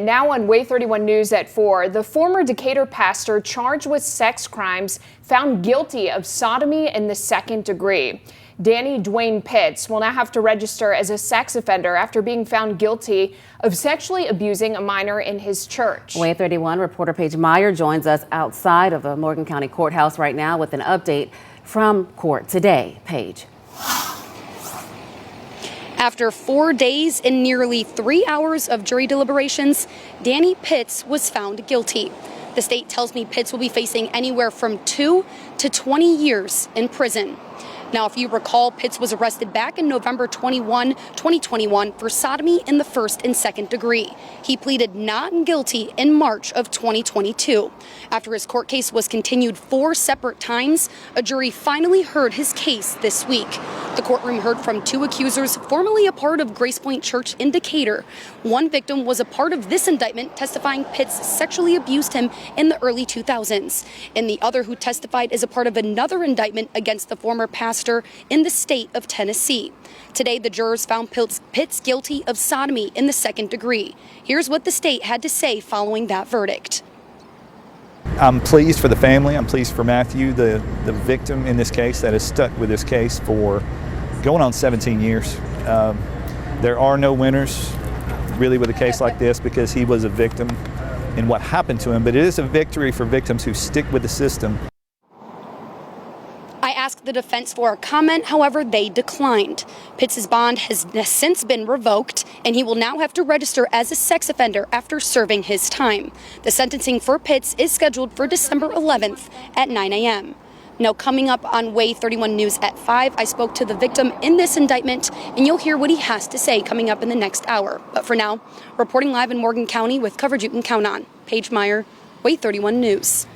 Now on Way 31 News at 4, the former Decatur pastor charged with sex crimes found guilty of sodomy in the second degree. Danny Dwayne Pitts will now have to register as a sex offender after being found guilty of sexually abusing a minor in his church. Way 31 reporter Paige Meyer joins us outside of the Morgan County Courthouse right now with an update from court today. Paige. After 4 days and nearly 3 hours of jury deliberations, Danny Pitts was found guilty. The state tells me Pitts will be facing anywhere from 2 to 20 years in prison. Now, if you recall, Pitts was arrested back in November 2021 for sodomy in the first and second degree. He pleaded not guilty in March of 2022. After his court case was continued 4 separate times, a jury finally heard his case this week. The courtroom heard from 2 accusers formerly a part of Grace Point Church in Decatur. One victim was a part of this indictment, testifying Pitts sexually abused him in the early 2000s. And the other who testified is a part of another indictment against the former pastor in the state of Tennessee. Today, the jurors found Pitts guilty of sodomy in the second degree. Here's what the state had to say following that verdict. I'm pleased for the family. I'm pleased for Matthew, the victim in this case that has stuck with this case for going on 17 years. There are no winners really with a case like this because he was a victim in what happened to him, but it is a victory for victims who stick with the system. I asked the defense for a comment, however, they declined. Pitts' bond has since been revoked, and he will now have to register as a sex offender after serving his time. The sentencing for Pitts is scheduled for December 11th at 9 a.m. Now, coming up on Way 31 News at 5, I spoke to the victim in this indictment, and you'll hear what he has to say coming up in the next hour. But for now, reporting live in Morgan County with coverage you can count on. Paige Meyer, Way 31 News.